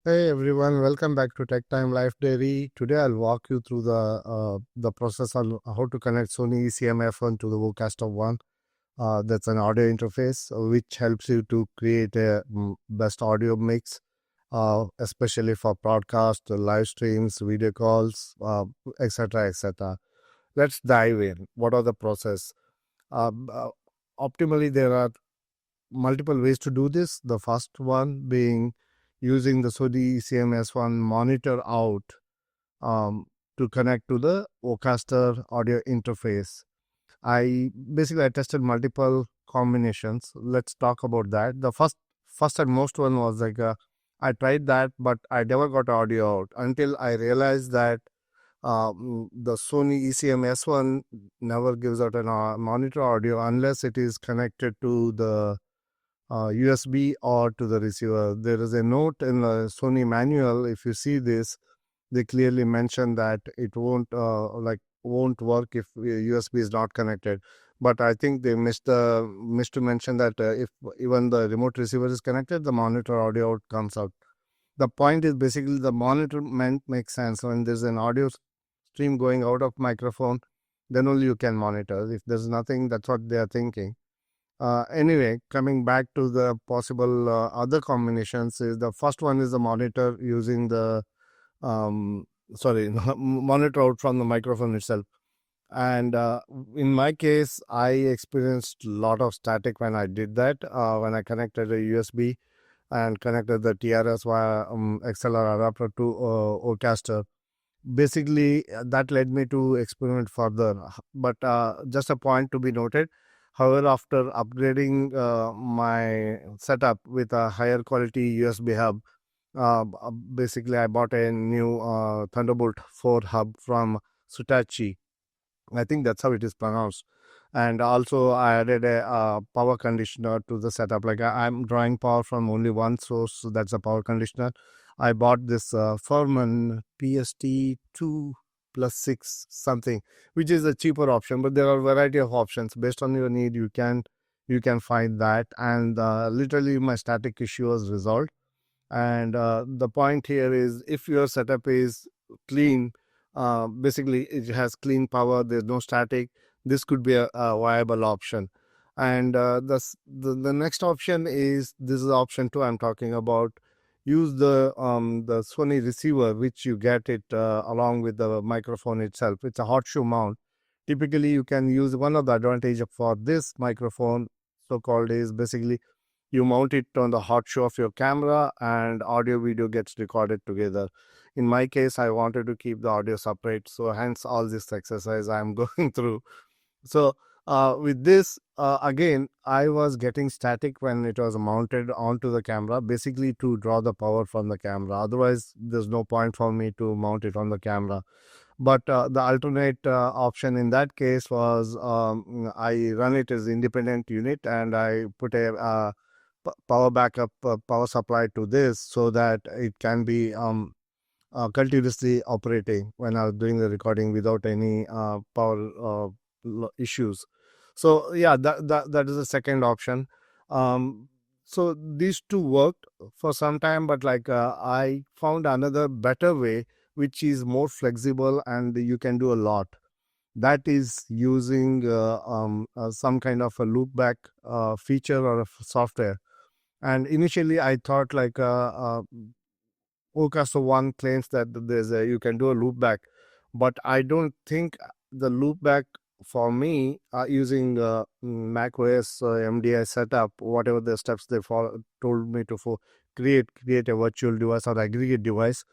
Hey everyone, welcome back to Tech Time Life Diary. Today I'll walk you through the process on how to connect Sony ECM-S1 to the Vocaster One. That's an audio interface which helps you to create a best audio mix, especially for broadcast, live streams, video calls, etc., etc. Let's dive in. What are the process? Um, uh, Optimally, there are multiple ways to do this. The first one being using the Sony ECM-S1 monitor out um, to connect to the Vocaster audio interface. I tested multiple combinations. Let's talk about that. The first and most one was I tried that, but I never got audio out until I realized that the Sony ECM-S1 never gives out an monitor audio unless it is connected to the USB or to the receiver. There is a note in the Sony manual. If you see this, they clearly mention that it won't work if USB is not connected. But I think they missed to mention that if even the remote receiver is connected, the monitor audio out comes out. The point is basically the monitor makes sense when there's an audio stream going out of microphone. Then only you can monitor. If there's nothing, that's what they are thinking. Anyway, coming back to the possible other combinations, is the first one is the monitor using the um, monitor out from the microphone itself. And in my case, I experienced a lot of static when I did that. When I connected a USB and connected the TRS via XLR adapter to Vocaster. Basically, that led me to experiment further. But just a point to be noted. However, after upgrading my setup with a higher quality USB hub, basically I bought a new Thunderbolt 4 hub from Sutachi. I think that's how it is pronounced. And also, I added a power conditioner to the setup. I'm drawing power from only one source, so that's a power conditioner. I bought this Furman PST2 plus 6 something, which is a cheaper option, but there are a variety of options based on your need. You can find that, and literally my static issue was resolved. And the point here is, if your setup is clean, basically it has clean power, there's no static, this could be a viable option. And the next option is, this is option 2 I'm talking about. Use the Sony receiver, which you get it along with the microphone itself. It's a hot shoe mount. Typically you can use, one of the advantage for this microphone so called is basically you mount it on the hot shoe of your camera and audio video gets recorded together. In my case, I wanted to keep the audio separate, so hence all this exercise I'm going through. So with this, again, I was getting static when it was mounted onto the camera, basically to draw the power from the camera. Otherwise, there's no point for me to mount it on the camera. But the alternate option in that case was, I run it as independent unit and I put a power backup power supply to this so that it can be continuously operating when I was doing the recording without any power issues. So yeah, that is the second option. So these two worked for some time, but I found another better way which is more flexible and you can do a lot. That is using some kind of a loopback feature or a software. And initially, I thought Vocaster One claims that you can do a loopback, but I don't think the loopback for me using Mac OS MDI setup, whatever the steps they told me to create a virtual device or aggregate device.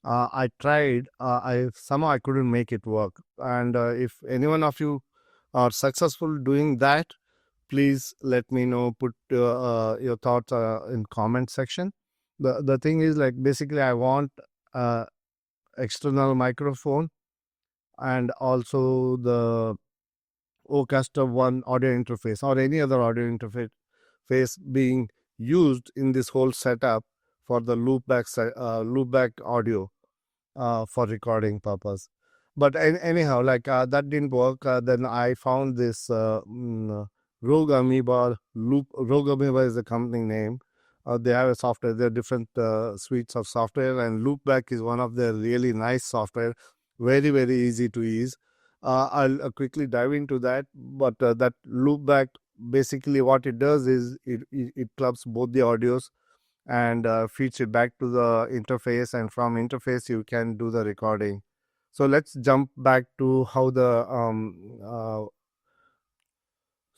I tried. I couldn't make it work. And if any one of you are successful doing that, please let me know. Put your thoughts in comment section. The thing is, basically I want external microphone and also the Vocaster One audio interface or any other audio interface being used in this whole setup for the loopback audio for recording purpose. But anyhow, that didn't work. Then I found this Rogue Amoeba. Rogue Amoeba is the company name. They have a software. There are different suites of software, and Loopback is one of their really nice software. Very, very easy to use. I'll quickly dive into that. But that Loopback, basically what it does is it clubs both the audios and feeds it back to the interface, and from interface you can do the recording. So let's jump back to how the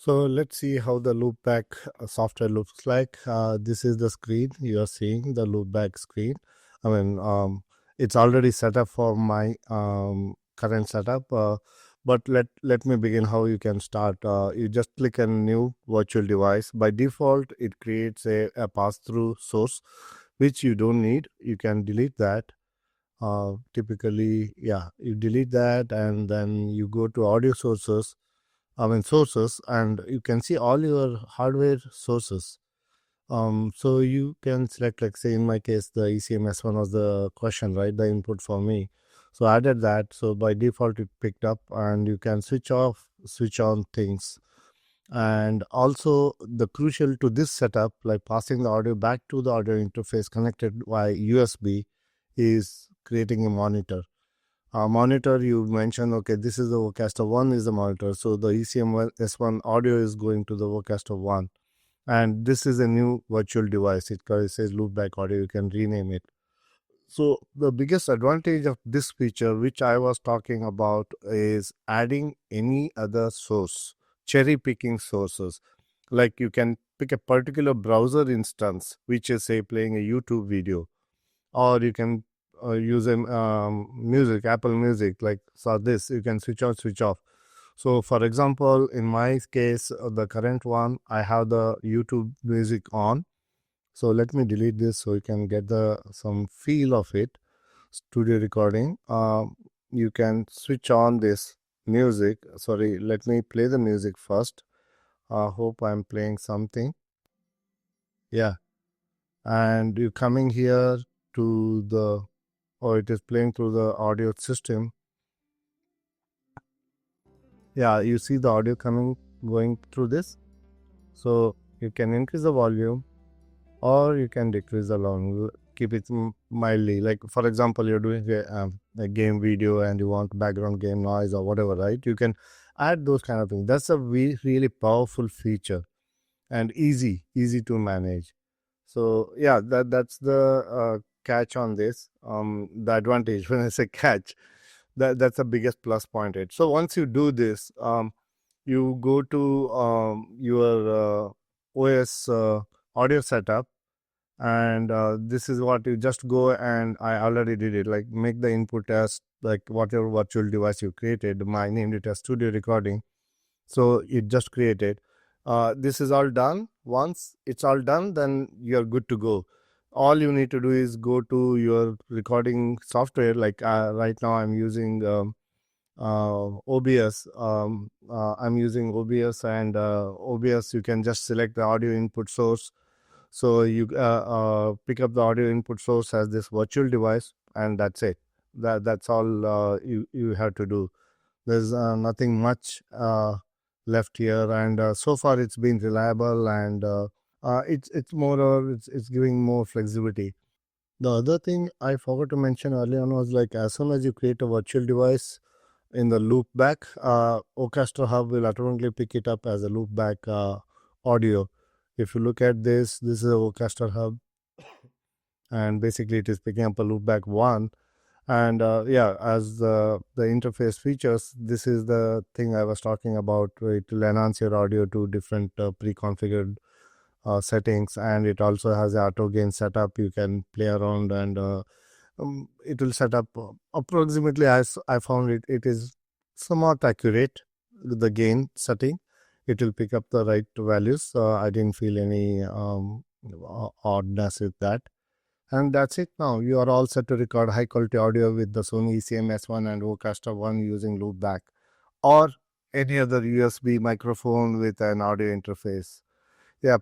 so let's see how the loopback software looks like. This is the screen you are seeing, the loopback screen. I mean, it's already set up for my current setup. But let me begin how you can start. You just click a new virtual device. By default, it creates a pass-through source, which you don't need. You can delete that. Typically, yeah, you delete that, and then you go to audio sources, sources, and you can see all your hardware sources. So you can select, like, say in my case, the ECM-S1 was the question, right? The input for me. So I added that. So by default, it picked up, and you can switch off, switch on things. And also, the crucial to this setup, like passing the audio back to the audio interface connected via USB, is creating a monitor. Monitor, you mentioned, okay, this is the Vocaster One is the monitor. So the ECM-S1 audio is going to the Vocaster One. And this is a new virtual device. It says loopback audio. You can rename it. So the biggest advantage of this feature, which I was talking about, is adding any other source, cherry picking sources. Like you can pick a particular browser instance, which is, say, playing a YouTube video, or you can use a music, Apple Music, like so this, you can switch on, switch off. So for example, in my case, the current one, I have the YouTube music on. So let me delete this so you can get some feel of it. Studio recording. You can switch on this music. Sorry, let me play the music first. Hope I'm playing something. Yeah. And you coming here to the, or it is playing through the audio system. Yeah, you see the audio going through this. So you can increase the volume, or you can decrease the volume, keep it mildly. Like for example, you're doing a game video and you want background game noise or whatever, right? You can add those kind of things. That's a really powerful feature and easy to manage. So yeah, that's the catch on this. The advantage, when I say catch, that's the biggest plus point. So once you do this, you go to your OS audio setup, and this is what you just go, and I already did it, like make the input as like whatever virtual device you created. I named it as studio recording. So it just created. This is all done. Once it's all done, then you're good to go. All you need to do is go to your recording software. Like right now I'm using OBS. I'm using OBS, and OBS, you can just select the audio input source. So you pick up the audio input source as this virtual device, and that's it. That's all you have to do. There's nothing much left here, and so far it's been reliable, and it's more, or it's giving more flexibility. The other thing I forgot to mention earlier on was, like, as soon as you create a virtual device in the loopback, Vocaster Hub will automatically pick it up as a loopback audio. If you look at this is a Vocaster Hub, and basically it is picking up a loopback one. And yeah, as the interface features, this is the thing I was talking about. It will enhance your audio to different pre-configured settings, and it also has a auto gain setup. You can play around, and it will set up approximately, as I found it is somewhat accurate with the gain setting. It will pick up the right values. I didn't feel any oddness with that. And that's it now. You are all set to record high quality audio with the Sony ECM-S1 and Vocaster One using loopback, or any other USB microphone with an audio interface. Yeah.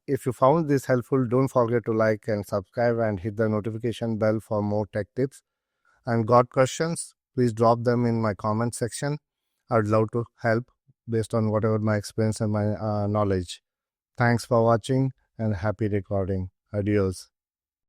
If you found this helpful, don't forget to like and subscribe, and hit the notification bell for more tech tips. And got questions, please drop them in my comment section. I'd love to help based on whatever my experience and my knowledge. Thanks for watching, and happy recording. Adios.